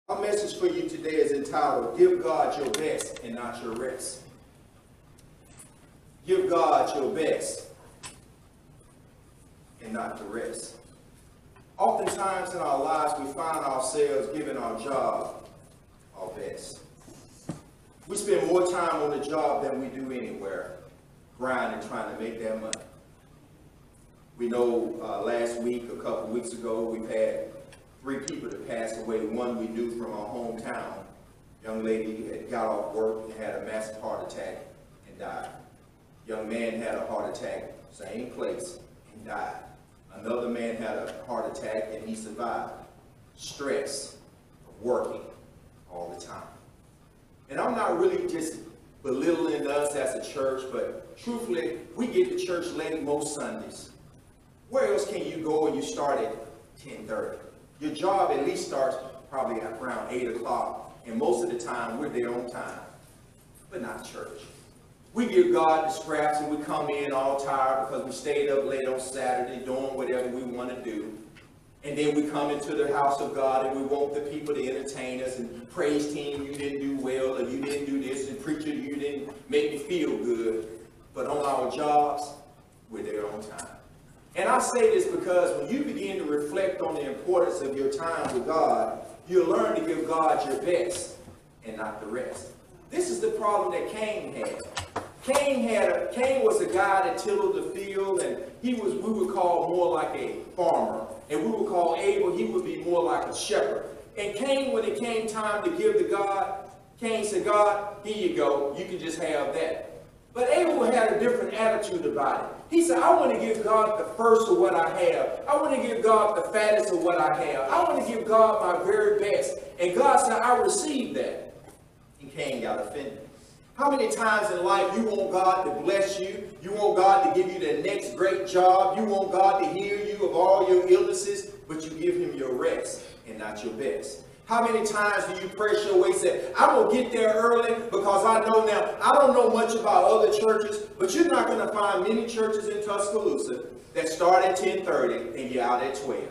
Our message for you today is entitled, Give God Your Best and Not Your Rest. Give God your best and not the rest. Oftentimes in our lives, we find ourselves giving our job our best. We spend more time on the job than we do anywhere, grinding, trying to make that money. We know last week, a couple of weeks ago, we've had 3 people that passed away. One we knew from our hometown. Young lady had got off work and had a massive heart attack and died. Young man had a heart attack, same place, and died. Another man had a heart attack and he survived. Stress of working all the time. And I'm not really just belittling us as a church, but truthfully, we get to church late most Sundays. Where else can you go and you start at 10:30? Your job at least starts probably around 8 o'clock, and most of the time we're there on time, but not church. We give God the scraps and we come in all tired because we stayed up late on Saturday doing whatever we want to do. And then we come into the house of God and we want the people to entertain us and praise team, you didn't do well, or you didn't do this, and preacher, you didn't make me feel good. But on our jobs, we're there on time. And I say this because when you begin to reflect on the importance of your time with God, you'll learn to give God your best and not the rest. This is the problem that Cain had. Cain was a guy that tilled the field, and we would call more like a farmer. And we would call Abel, he would be more like a shepherd. And Cain, when it came time to give to God, Cain said, God, here you go. You can just have that. But Abel had a different attitude about it. He said, I want to give God the first of what I have. I want to give God the fattest of what I have. I want to give God my very best. And God said, I received that. And Cain got offended. How many times in life you want God to bless you? You want God to give you the next great job. You want God to heal you of all your illnesses, but you give him your rest and not your best. How many times do you press your way and say, I will get there early because I know now, I don't know much about other churches, but you're not going to find many churches in Tuscaloosa that start at 10:30 and you're out at 12.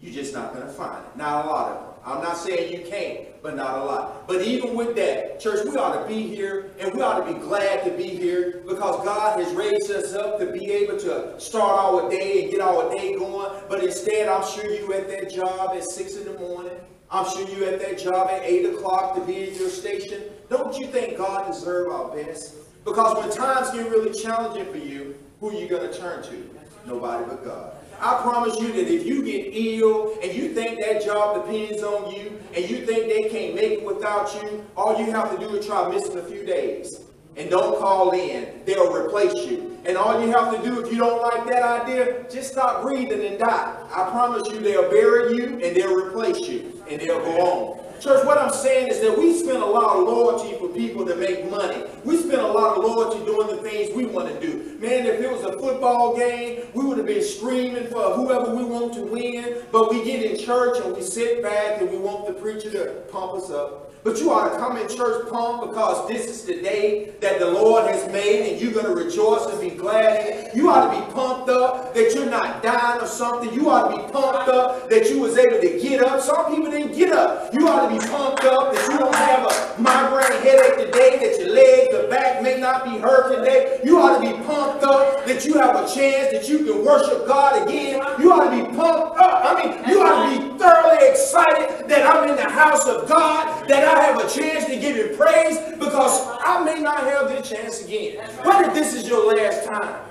You're just not going to find it. Not a lot of them. I'm not saying you can't, but not a lot. But even with that, church, we ought to be here, and we ought to be glad to be here because God has raised us up to be able to start our day and get our day going. But instead, I'm sure you at that job at 6 in the morning. I'm sure you at that job at 8 o'clock to be at your station. Don't you think God deserves our best? Because when times get really challenging for you, who are you going to turn to? Nobody but God. I promise you that if you get ill and you think that job depends on you and you think they can't make it without you, all you have to do is try missing a few days. And don't call in. They'll replace you. And all you have to do if you don't like that idea, just stop breathing and die. I promise you they'll bury you and they'll replace you and they'll go on. Church, what I'm saying is that we spend a lot of loyalty for people to make money. We spend a lot of loyalty doing the things we want to do. Man, if it was a football game, we would have been screaming for whoever we want to win. But we get in church and we sit back and we want the preacher to pump us up. But you ought to come in church pumped because this is the day that the Lord has made and you're going to rejoice and be glad in it. You ought to be pumped up that you're not dying of something. You ought to be pumped up that you was able to get up. Some people didn't get up. You ought to be pumped up that you don't have a migraine headache today, that your legs, the back may not be hurt today. You ought to be pumped up that you have a chance that you can worship God again. You ought to be pumped up. You ought to be thoroughly excited that I'm in the house of God, that I have a chance to give him praise because I may not have this chance again. What if this is your last time?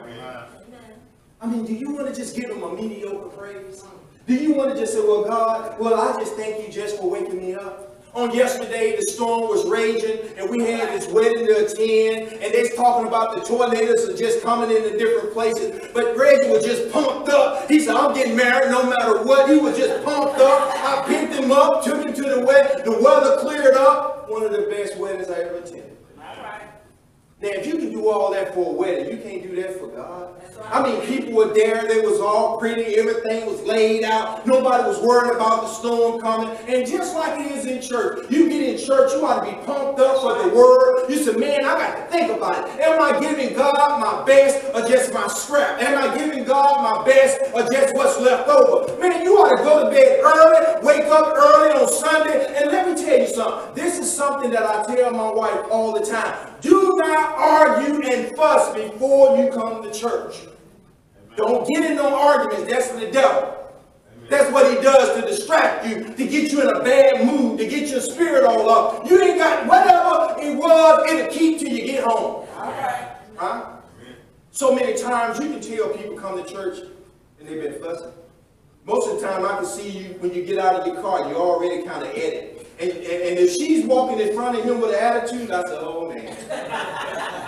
Do you want to just give him a mediocre praise? Do you want to just say, well, God, I just thank you just for waking me up? On yesterday, the storm was raging, and we had this wedding to attend, and they're talking about the tornadoes are just coming into different places. But Reggie was just pumped up. He said, I'm getting married no matter what. He was just pumped up. I picked him up, took him to the wedding. The weather cleared up. One of the best weddings I ever attended. Now, if you can do all that for a wedding, you can't do that for God. People were there. They was all pretty. Everything was laid out. Nobody was worried about the storm coming. And just like it is in church, you get in church, you ought to be pumped up for the word. You say, man, I got to think about it. Am I giving God my best or just my scrap? Am I giving God my best or just what's left over? Man, you ought to go to bed early, wake up early on Sunday, and let something. This is something that I tell my wife all the time. Do not argue and fuss before you come to church. Don't get in no arguments. That's the devil. That's what he does to distract you, to get you in a bad mood, to get your spirit all up. You ain't got whatever it was, it'll keep till you get home. Huh? So many times you can tell people come to church and they've been fussing. Most of the time I can see you when you get out of your car, you're already kind of at it. And if she's walking in front of him with an attitude, I say, oh man,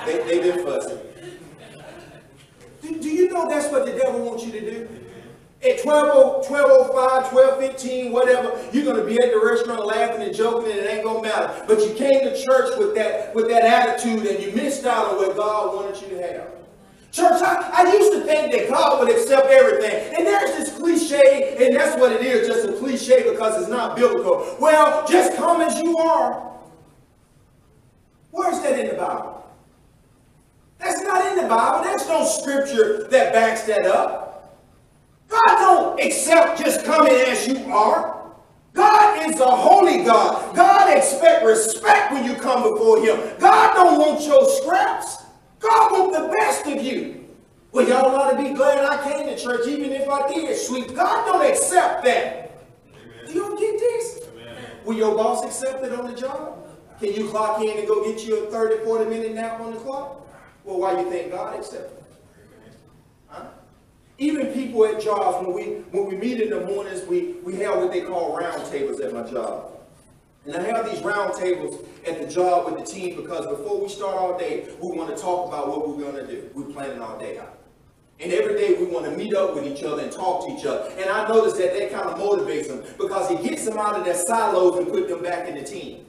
they've been fussing. Do you know that's what the devil wants you to do? At 12:05, 12:15, whatever, you're going to be at the restaurant laughing and joking and it ain't going to matter. But you came to church with that attitude and you missed out on what God wanted you to have. Church, I used to think that God would accept everything. And there's this cliche, and that's what it is, just a cliche because it's not biblical. Well, just come as you are. Where's that in the Bible? That's not in the Bible. There's no scripture that backs that up. God don't accept just coming as you are. God is a holy God. God expects respect when you come before him. God don't want your scraps. God wants the best of you. Well, y'all ought to be glad I came to church even if I did sleep. God don't accept that. Amen. Do you get this? Amen. Will your boss accept it on the job? Can you clock in and go get you a 30, 40-minute nap on the clock? Well, why do you think God accepts it? Huh? Even people at jobs, when we meet in the mornings, we have what they call round tables at my job. And I have these round tables at the job with the team because before we start our day, we want to talk about what we're going to do. We're planning our day out. And every day we want to meet up with each other and talk to each other. And I notice that kind of motivates them because it gets them out of their silos and put them back in the team.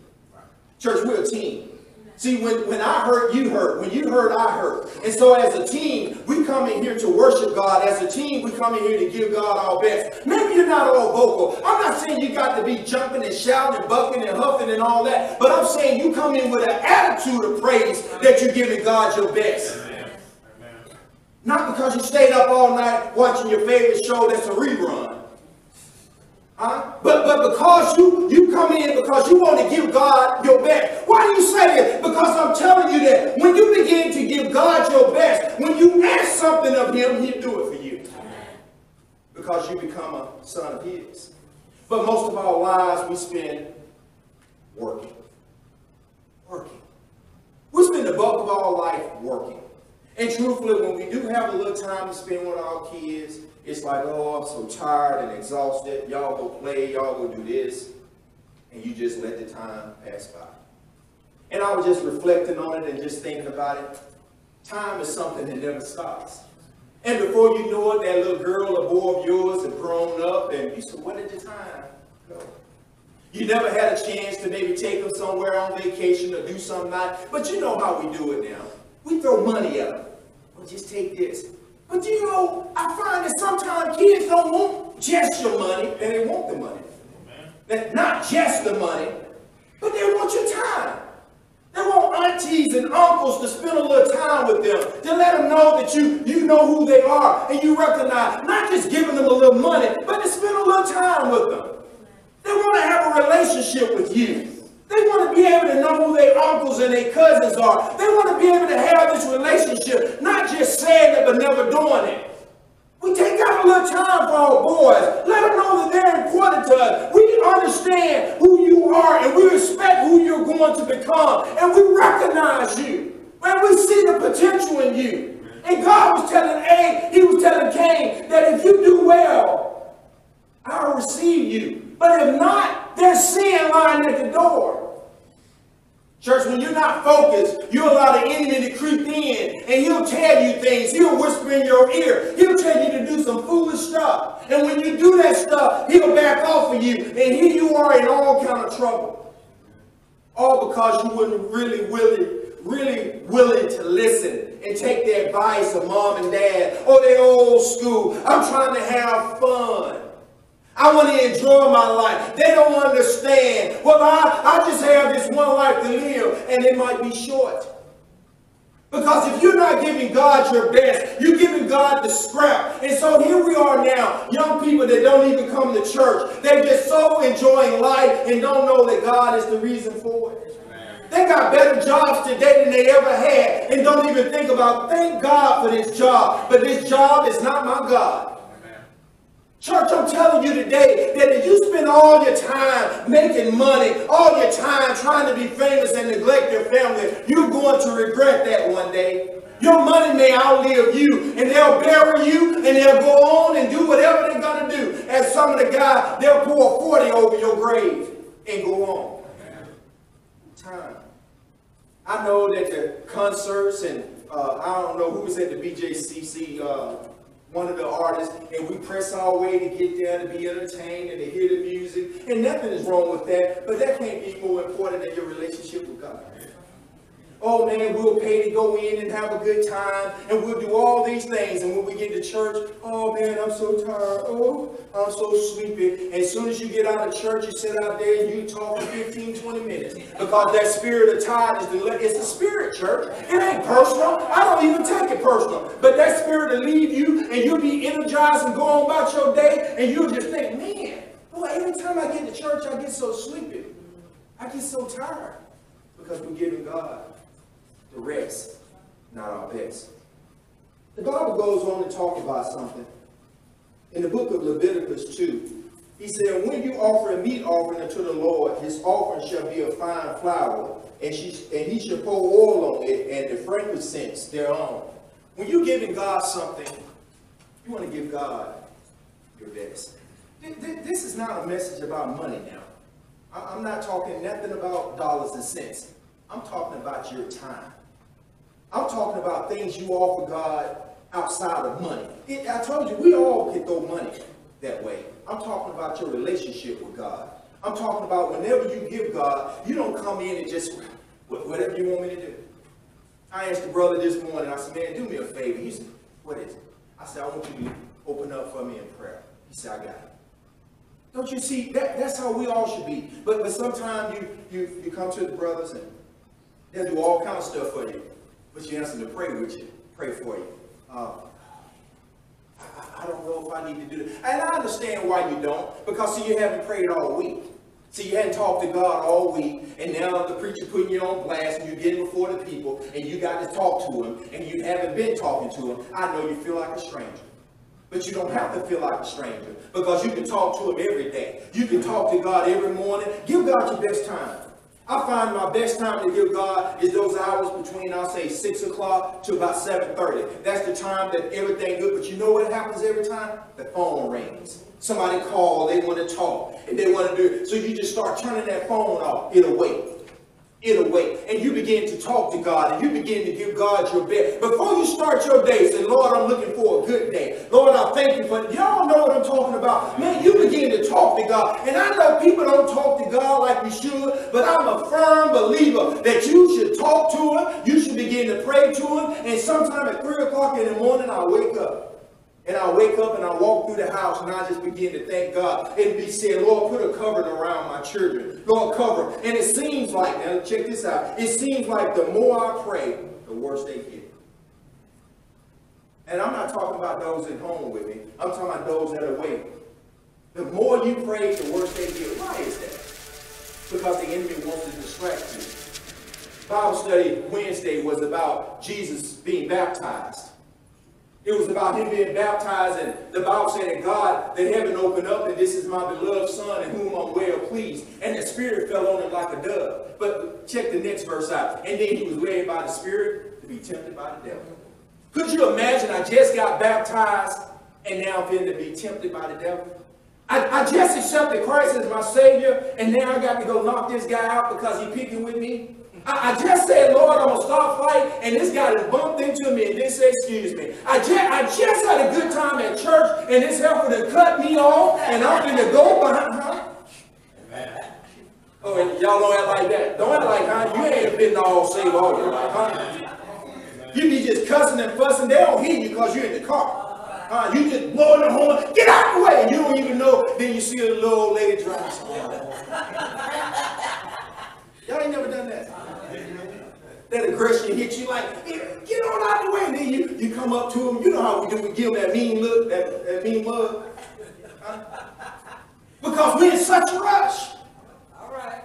Church, we're a team. See, when I hurt, you hurt. When you hurt, I hurt. And so as a team, we come in here to worship God. As a team, we come in here to give God our best. Maybe you're not all vocal. I'm not saying you got to be jumping and shouting and bucking and huffing and all that. But I'm saying you come in with an attitude of praise that you're giving God your best. Amen. Not because you stayed up all night watching your favorite show that's a rerun. Huh? But because you come in because you want to give God your best. Why do you say it? Because I'm telling you that when you begin to give God your best, when you ask something of him, he'll do it for you. Because you become a son of his. But most of our lives we spend working. Working. We spend the bulk of our life working. And truthfully, when we do have a little time to spend with our kids, it's like, oh, I'm so tired and exhausted. Y'all go play, y'all go do this. And you just let the time pass by. And I was just reflecting on it and just thinking about it. Time is something that never stops. And before you know it, that little girl or boy of yours have grown up and you said, where did the time go? You never had a chance to maybe take them somewhere on vacation or do something nice. But you know how we do it now. We throw money at them. Well, just take this. But you know, I find that sometimes kids don't want just your money, and they want the money. That's not just the money, but they want your time. They want aunties and uncles to spend a little time with them, to let them know that you know who they are, and you recognize, not just giving them a little money, but to spend a little time with them. They want to have a relationship with you. They want to be able to know who their uncles and their cousins are. They want to be able to have this relationship, not just saying it, but never doing it. We take out a little time for our boys. Let them know that they're important to us. We understand who you are, and we respect who you're going to become. And we recognize you. And we see the potential in you. And God was telling he was telling Cain that if you do well, I'll receive you. But if not, there's sin lying at the door. Church, when you're not focused, you allow the enemy to creep in and he'll tell you things. He'll whisper in your ear. He'll tell you to do some foolish stuff. And when you do that stuff, he'll back off of you. And here you are in all kind of trouble. All because you weren't really willing to listen and take the advice of mom and dad or their old school. I'm trying to have fun. I want to enjoy my life. They don't understand. Well, I just have this one life to live, and it might be short. Because if you're not giving God your best, you're giving God the scrap. And so here we are now, young people that don't even come to church. They're just so enjoying life and don't know that God is the reason for it. They got better jobs today than they ever had and don't even think about, thank God for this job. But this job is not my God. Church, I'm telling you today that if you spend all your time making money, all your time trying to be famous and neglect your family, you're going to regret that one day. Your money may outlive you, and they'll bury you, and they'll go on and do whatever they're going to do. As some of the guys, they'll pour 40 over your grave and go on. Time. I know that the concerts and I don't know who was at the BJCC, one of the artists, and we press our way to get there to be entertained and to hear the music, and nothing is wrong with that, but that can't be more important than your relationship with God. Oh man, we'll pay to go in and have a good time, and we'll do all these things, and when we get to church, oh man, I'm so tired, oh, I'm so sleepy. And as soon as you get out of church, you sit out there and you talk for 15, 20 minutes, because that spirit of tiredness, it's a spirit, church. It ain't personal. I don't even take it personal, but that spirit will leave you, and you'll be energized and go on about your day, and you'll just think, man, boy, every time I get to church, I get so sleepy. I get so tired, because we're giving God the rest, not our best. The Bible goes on to talk about something. In the book of Leviticus 2, he said, when you offer a meat offering unto the Lord, his offering shall be of fine flour, and he shall pour oil on it, and the frankincense thereon. When you're giving God something, you want to give God your best. This is not a message about money now. I'm not talking nothing about dollars and cents. I'm talking about your time. I'm talking about things you offer God outside of money. I told you, we all can throw money that way. I'm talking about your relationship with God. I'm talking about whenever you give God, you don't come in and just, whatever you want me to do. I asked the brother this morning, I said, man, do me a favor. He said, what is it? I said, I want you to open up for me in prayer. He said, I got it. Don't you see, that's how we all should be. But sometimes you come to the brothers and they'll do all kinds of stuff for you. But you ask them to pray with you, pray for you. I don't know if I need to do that. And I understand why you don't, because see, you haven't prayed all week. See, you hadn't talked to God all week, and now the preacher putting you on blast, and you're getting before the people, and you got to talk to him, and you haven't been talking to him. I know you feel like a stranger. But you don't have to feel like a stranger, because you can talk to him every day. You can talk to God every morning. Give God your best time. I find my best time to give God is those hours between, I'll say, 6 o'clock to about 7:30. That's the time that everything good. But you know what happens every time? The phone rings. Somebody calls, they want to talk, and they want to do it. So you just start turning that phone off. It'll wait. It'll wait. And you begin to talk to God, and you begin to give God your best. Before you start your day, say, Lord, I'm looking for a good day. Lord, I thank you for it. Y'all know what I'm talking about. Man, you begin to talk to God. And I know people don't talk to God like you should, but I'm a firm believer that you should talk to him. You should begin to pray to him. And sometime at 3 o'clock in the morning, I'll wake up. And I wake up and I walk through the house and I just begin to thank God. And be said, Lord, put a covering around my children. Lord, cover them. And it seems like, now check this out. It seems like the more I pray, the worse they get. And I'm not talking about those at home with me. I'm talking about those that are away. The more you pray, the worse they get. Why is that? Because the enemy wants to distract you. Bible study Wednesday was about Jesus being baptized. It was about him being baptized, and the Bible said that God, that heaven opened up, and this is my beloved Son in whom I'm well pleased. And the Spirit fell on him like a dove. But check the next verse out. And then he was led by the Spirit to be tempted by the devil. Could you imagine I just got baptized, and now I'm going to be tempted by the devil? I just accepted Christ as my Savior, and now I got to go knock this guy out because he's picking with me? I just said, Lord, I'm going to stop fighting, and this guy just bumped into me and didn't say, excuse me. I just had a good time at church, and this helper to cut me off, and I'm going to go behind, Oh, and y'all don't act like that. Don't act like, you ain't been all saved all your life, You be just cussing and fussing. They don't hear you because you're in the car. You just blowing the horn, get out of the way, and you don't even know. Then you see a little old lady driving. Y'all ain't never done that. That'll aggression hits you like, get on out the way. And then you come up to them. You know how we do. We give them that mean look, that mean mug. Because we're in such a rush. All right.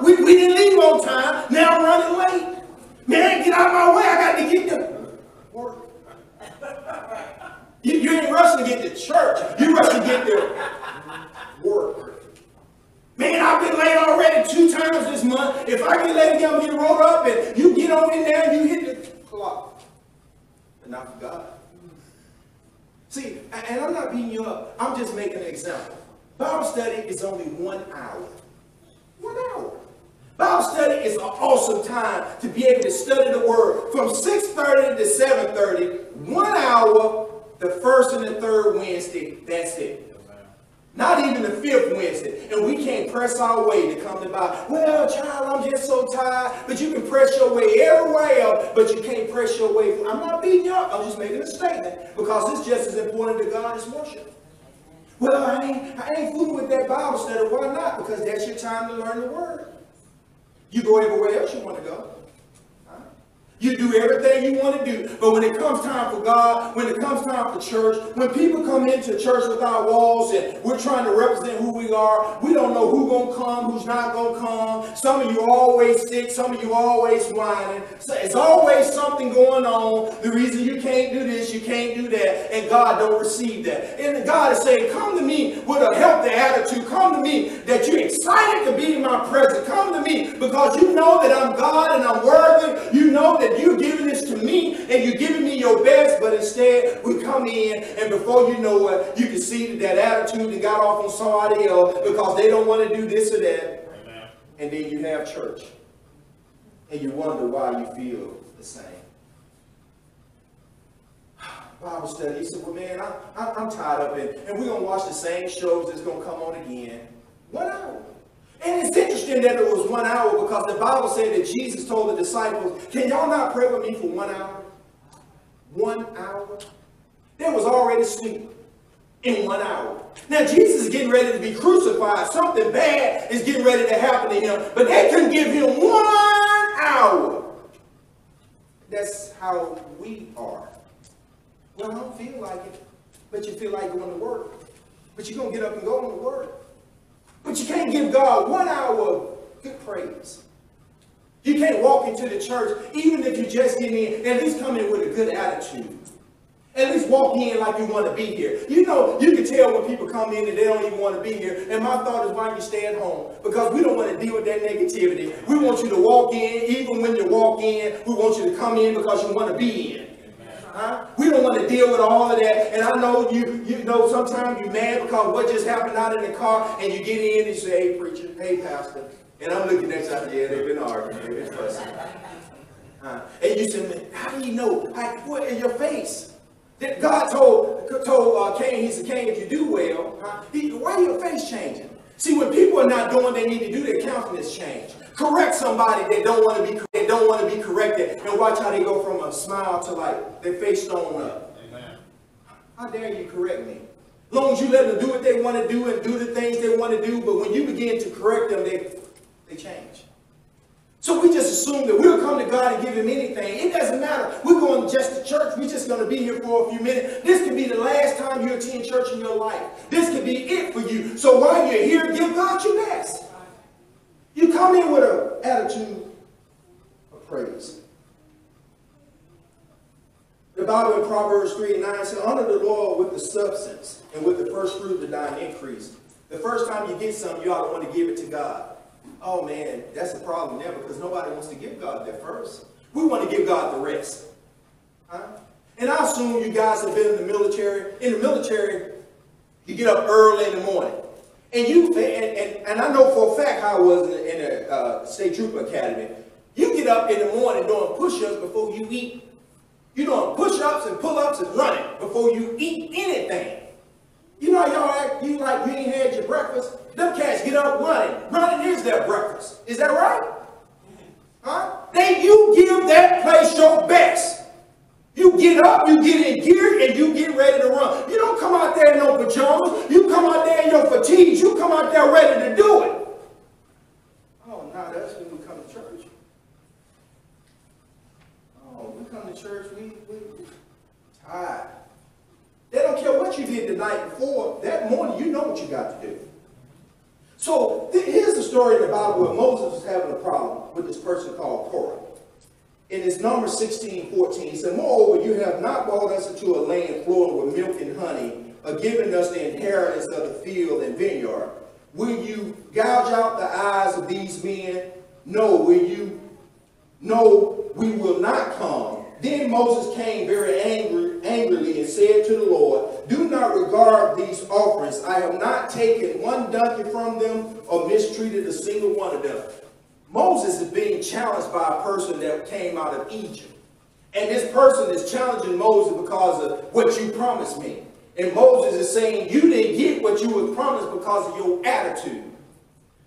We didn't leave on time. Now I'm running late. Man, get out of my way. I got to get to work. You ain't rushing to get to church. You rushing to get to work. Man, I've been late already 2 times this month. If I get late again, I'm getting rolled up, and you get on in there and you hit the clock. But not for God. See, and I'm not beating you up. I'm just making an example. Bible study is only 1 hour. 1 hour. Bible study is an awesome time to be able to study the Word. From 6:30 to 7:30, 1 hour, the first and the third Wednesday, that's it. Not even the 5th Wednesday. And we can't press our way to come to Bible. Well, child, I'm just so tired. But you can press your way everywhere else, but you can't press your way. I'm not beating you up. I'm just making a statement. Because it's just as important to God as worship. Well, I ain't fooling with that Bible study. Why not? Because that's your time to learn the Word. You go everywhere else you want to go. You do everything you want to do. But when it comes time for God, when it comes time for church, when people come into church with our walls and we're trying to represent who we are, we don't know who's going to come, who's not going to come. Some of you are always sick. Some of you are always whining. So it's always something going on. The reason you can't do this, you can't do that. And God don't receive that. And God is saying, come to me with a healthy attitude. Come to me that you're excited to be in my presence. Come to me because you know that I'm God and I'm worthy. You know that you're giving this to me and you're giving me your best, but instead we come in and before you know it, you can see that attitude and got off on somebody else because they don't want to do this or that. Amen. And then you have church and you wonder why you feel the same. Bible study, you said, well, man, I'm tired of it, and we're going to watch the same shows that's going to come on again. 1 hour. And it's interesting that it was 1 hour because the Bible said that Jesus told the disciples, can y'all not pray with me for 1 hour? 1 hour? They was already asleep in 1 hour. Now Jesus is getting ready to be crucified. Something bad is getting ready to happen to him. But they couldn't give him 1 hour. That's how we are. Well, I don't feel like it. But you feel like going to work. But you're going to get up and go to work. But you can't give God 1 hour of good praise. You can't walk into the church, even if you just get in, at least come in with a good attitude. At least walk in like you want to be here. You know, you can tell when people come in and they don't even want to be here. And my thought is, why don't you stay at home? Because we don't want to deal with that negativity. We want you to walk in, even when you walk in, we want you to come in because you want to be in. We don't want to deal with all of that. And I know you know sometimes you're mad because what just happened out in the car, and you get in and you say, hey preacher, hey pastor. And I'm looking next out there, they've been arguing, they've been fussing. And you say, how do you know? What in your face? God told Cain, he said, Cain, if you do well, why your face changing? See, when people are not doing what they need to do, their countenance change. Correct somebody that don't want to be corrected, and watch how they go from a smile to like their face stone up. Amen. How dare you correct me? As long as you let them do what they want to do and do the things they want to do, but when you begin to correct them, they change. So we just assume that we'll come to God and give him anything. It doesn't matter. We're going just to church. We're just going to be here for a few minutes. This could be the last time you attend church in your life. This could be it for you. So while you're here, give God your best. You come in with an attitude of praise. The Bible in Proverbs 3:9 says, honor the Lord with the substance and with the first fruit of thine increase. The first time you get something, you ought to want to give it to God. Oh man, that's the problem there because nobody wants to give God that first. We want to give God the rest. And I assume you guys have been in the military. In the military, you get up early in the morning. And I know for a fact how I was in a State Trooper Academy. You get up in the morning doing push-ups before you eat. You're doing push-ups and pull-ups and running before you eat anything. You know y'all act, you like you ain't had your breakfast. Them cats get up running. Running is their breakfast. Is that right? Then you give that place your best. You get up, you get in gear, and you get ready to run. You don't come out there in no pajamas. You come out there in your fatigues. You come out there ready to do it. Oh, no, that's when we come to church. to church. We tired. They don't care what you did the night before. That morning, you know what you got to do. So here's the story in the Bible where Moses was having a problem with this person called Korah. In his Numbers 16:14, he said, moreover, you have not brought us into a land flowing with milk and honey, or given us the inheritance of the field and vineyard. Will you gouge out the eyes of these men? No, will you? No, we will not come. Then Moses came very angrily and said to the Lord, do not regard these offerings. I have not taken one donkey from them or mistreated a single one of them. Moses is being challenged by a person that came out of Egypt. And this person is challenging Moses because of what you promised me. And Moses is saying, you didn't get what you were promised because of your attitude.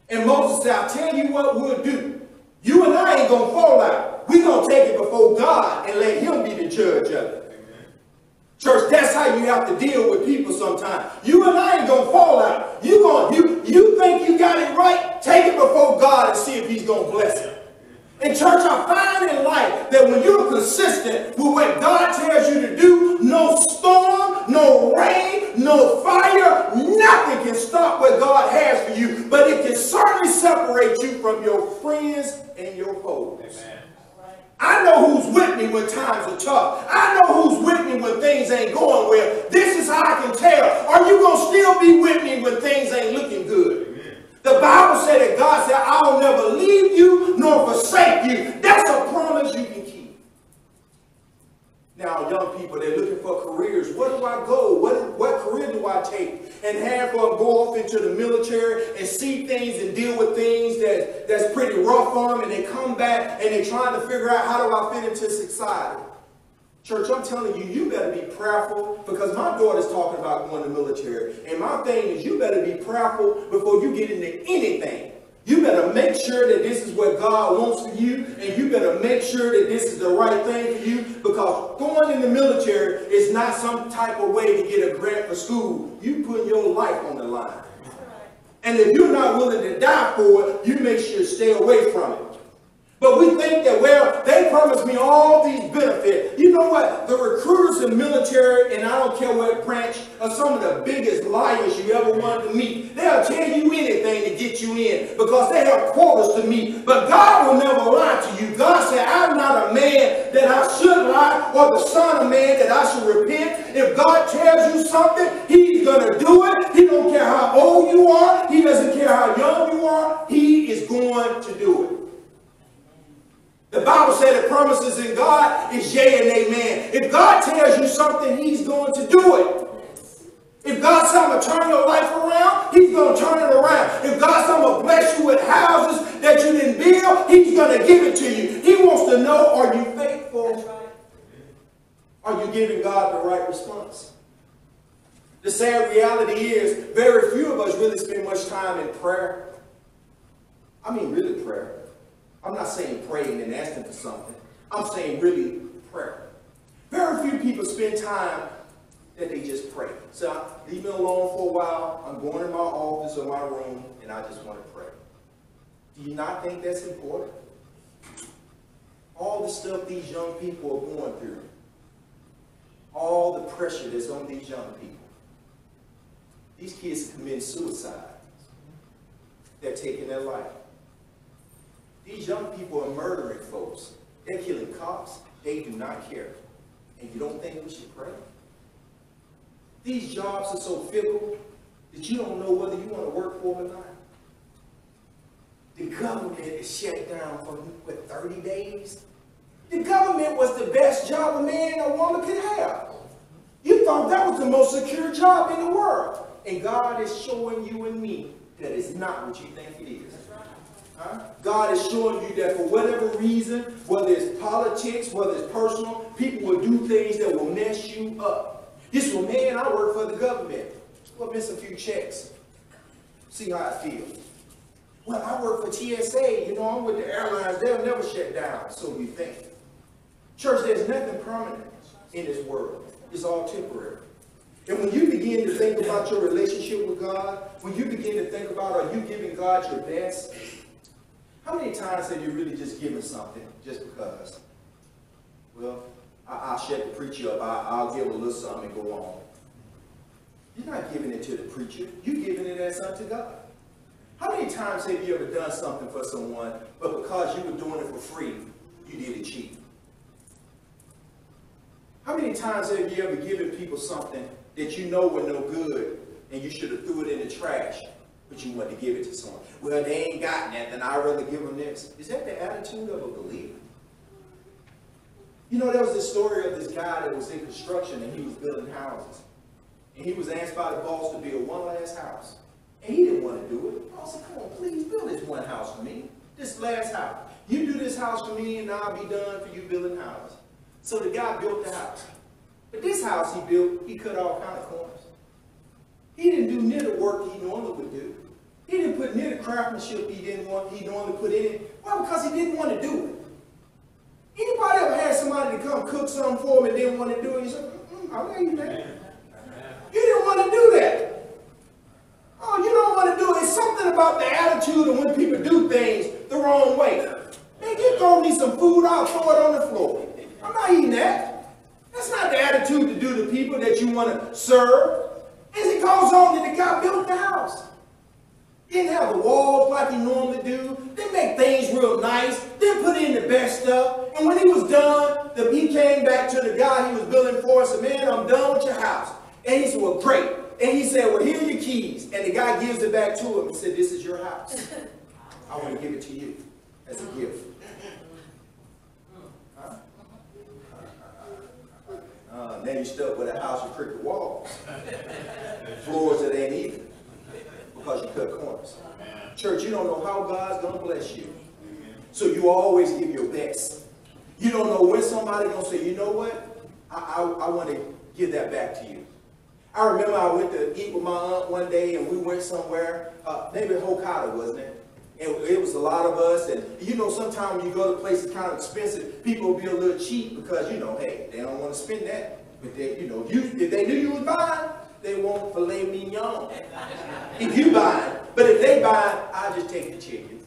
And Moses said, I'll tell you what we'll do. You and I ain't going to fall out. We're going to take it before God and let him be the judge of it. Amen. Church, that's how you have to deal with people sometimes. You and I ain't going to fall out. You think you got it right? Take it before God and see if he's going to bless it. And church, I find in life that when you're consistent with what God tells you to do, no storm, no rain, no fire, nothing can stop what God has for you. But it can certainly separate you from your friends and your foes. Amen. I know who's with me when times are tough. I know who's with me when things ain't going well. This is how I can tell. Are you going to still be with me when things ain't looking good? The Bible said that God said, I'll never leave you nor forsake you. That's a promise you can keep. Now, young people, they're looking for careers. Where do I go? What career do I take? And have them go off into the military and see things and deal with things that's pretty rough on them. And they come back and they're trying to figure out, how do I fit into society? Church, I'm telling you, you better be prayerful, because my daughter's talking about going to the military. And my thing is, you better be prayerful before you get into anything. You better make sure that this is what God wants for you, and you better make sure that this is the right thing for you, because going in the military is not some type of way to get a grant for school. You put your life on the line. And if you're not willing to die for it, you make sure to stay away from it. But we think that, well, they promised me all these benefits. You know what? The recruiters in the military, and I don't care what branch, are some of the biggest liars you ever wanted to meet. They'll tell you anything to get you in because they have quotas to meet. But God will never lie to you. God said, I'm not a man that I should lie, or the son of man that I should repent. If God tells you something, he's going to do it. He don't care how old you are. He doesn't care how young you are. He is going to do it. The Bible said that promises in God is yea and amen. If God tells you something, he's going to do it. If God says I'm going to turn your life around, he's going to turn it around. If God says I'm going to bless you with houses that you didn't build, he's going to give it to you. He wants to know, are you faithful? Are you giving God the right response? The sad reality is very few of us really spend much time in prayer. I mean really prayer. I'm not saying praying and asking for something. I'm saying really prayer. Very few people spend time that they just pray. So leave me alone for a while. I'm going in my office or my room and I just want to pray. Do you not think that's important? All the stuff these young people are going through. All the pressure that's on these young people. These kids are committing suicide. They're taking their life. These young people are murdering folks. They're killing cops. They do not care. And you don't think we should pray? These jobs are so fickle that you don't know whether you want to work for them or not. The government is shut down for, what, 30 days? The government was the best job a man or woman could have. You thought that was the most secure job in the world. And God is showing you and me that it's not what you think it is. God is showing you that for whatever reason, whether it's politics, whether it's personal, people will do things that will mess you up. This one, man, I work for the government. Well, miss a few checks. See how I feel. Well, I work for TSA. You know, I'm with the airlines. They'll never shut down. So we think. Church, there's nothing permanent in this world. It's all temporary. And when you begin to think about your relationship with God, when you begin to think about, are you giving God your best? How many times have you really just given something just because? Well, I'll shut the preacher up. I'll give a little something and go on. You're not giving it to the preacher. You're giving it as unto God. How many times have you ever done something for someone, but because you were doing it for free, you did it cheap? How many times have you ever given people something that you know were no good, and you should have threw it in the trash, but you wanted to give it to someone? Well, they ain't got nothing. I'd rather give them this. Is that the attitude of a believer? You know, there was this story of this guy that was in construction, and he was building houses. And he was asked by the boss to build one last house. And he didn't want to do it. I said, come on, please build this one house for me. This last house. You do this house for me, and I'll be done for you building houses. So the guy built the house. But this house he built, he cut all kind of corners. He didn't do near the work he normally would do. He didn't put near the craftsmanship he normally put in it. Why? Because he didn't want to do it. Anybody ever had somebody to come cook something for him and didn't want to do it? You said, I'll let you that. You didn't want to do that. Oh, you don't want to do it. It's something about the attitude of when people do things the wrong way. Man, you throw me some food, I'll throw it on the floor. I'm not eating that. That's not the attitude to do to people that you want to serve. As it goes on, that the guy built the house. Didn't have the walls like he normally do. Didn't make things real nice. Didn't put in the best stuff. And when he was done, he came back to the guy he was building for and said, man, I'm done with your house. And he said, well, great. And he said, well, here are your keys. And the guy gives it back to him and said, this is your house. I want to give it to you as a gift. Now you're stuck with a house with crooked walls. Floors that ain't even. Because you cut corners. Church, you don't know how God's going to bless you. So you always give your best. You don't know when somebody's going to say, you know what? I want to give that back to you. I remember I went to eat with my aunt one day, and we went somewhere, maybe Hokkaido, wasn't it? And it was a lot of us, and you know, sometimes you go to places kind of expensive, people will be a little cheap because, you know, hey, they don't want to spend that. But they, you know, if they knew you was buying, they want filet mignon. If you buy, but if they buy, I'll just take the chicken.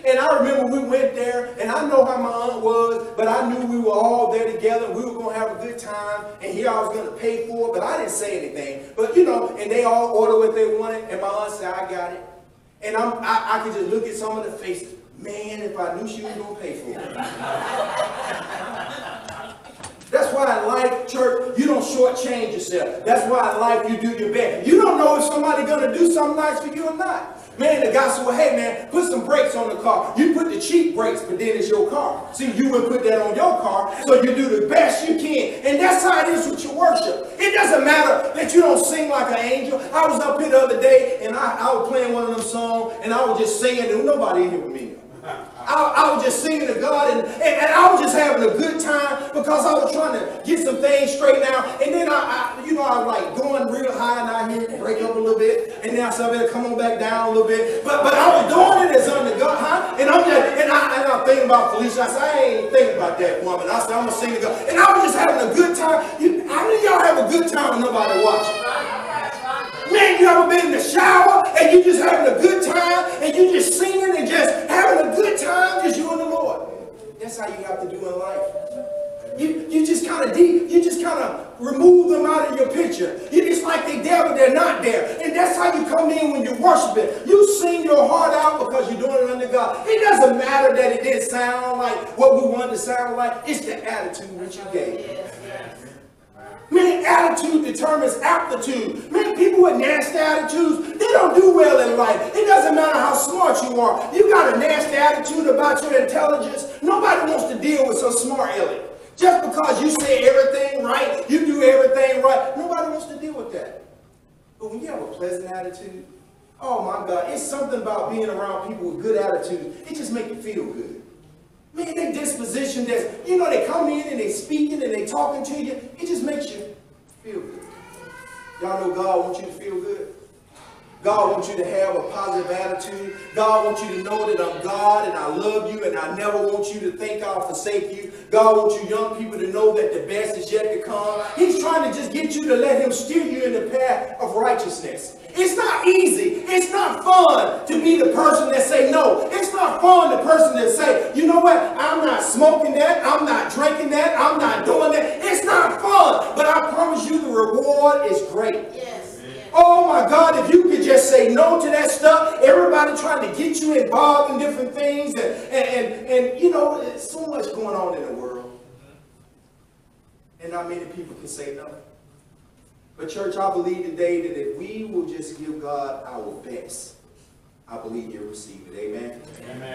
And I remember we went there, and I know how my aunt was, but I knew we were all there together, we were going to have a good time, and here I was going to pay for it, but I didn't say anything. But, you know, and they all ordered what they wanted, and my aunt said, I got it. And I could just look at some of the faces. Man, if I knew she was going to pay for it. That's why in life, church, you don't shortchange yourself. That's why in life you do your best. You don't know if somebody's going to do something nice for you or not. Man, the guy said, well, hey, man, put some brakes on the car. You put the cheap brakes, but then it's your car. See, you would put that on your car, so you do the best you can. And that's how it is with your worship. It doesn't matter that you don't sing like an angel. I was up here the other day, and I was playing one of them songs, and I was just singing. There was nobody in here with me. I was just singing to God, and I was just having a good time because I was trying to get some things straightened out. And then I was like going real high, and I hear it break up a little bit, and then I said, I better come on back down a little bit. But I was doing it as under God, huh? And I'm thinking about Felicia. I said, I ain't thinking about that woman. I said, I'm gonna sing to God, and I was just having a good time. How many of y'all have a good time with nobody watching? Man, you ever been in the shower and you just having a good time and you just singing and just having a good time, just you and the Lord? That's how you have to do in life. You just kind of remove them out of your picture. It's like they're there, but they're not there. And that's how you come in when you're worshiping. You sing your heart out because you're doing it under God. It doesn't matter that it didn't sound like what we wanted to sound like. It's the attitude which you gave. Man, attitude determines aptitude. Man, people with nasty attitudes, they don't do well in life. It doesn't matter how smart you are. You got a nasty attitude about your intelligence. Nobody wants to deal with some smart alien. Just because you say everything right, you do everything right, nobody wants to deal with that. But when you have a pleasant attitude, oh my God, it's something about being around people with good attitudes. It just makes you feel good. Man, their disposition, you know, they come in and they speaking and they talking to you. It just makes you feel good. Y'all know God wants you to feel good. God wants you to have a positive attitude. God wants you to know that I'm God and I love you and I never want you to think I'll forsake you. God wants you young people to know that the best is yet to come. He's trying to just get you to let him steer you in the path of righteousness. It's not easy. It's not fun to be the person that say no. It's not fun the person that say, you know what, I'm not smoking that, I'm not drinking that, I'm not doing that. It's not fun. But I promise you the reward is great. Yes. Oh my God, if you could just say no to that stuff, everybody trying to get you involved in different things, and you know, there's so much going on in the world. And not many people can say no. But church, I believe today that if we will just give God our best, I believe you'll receive it. Amen. Amen.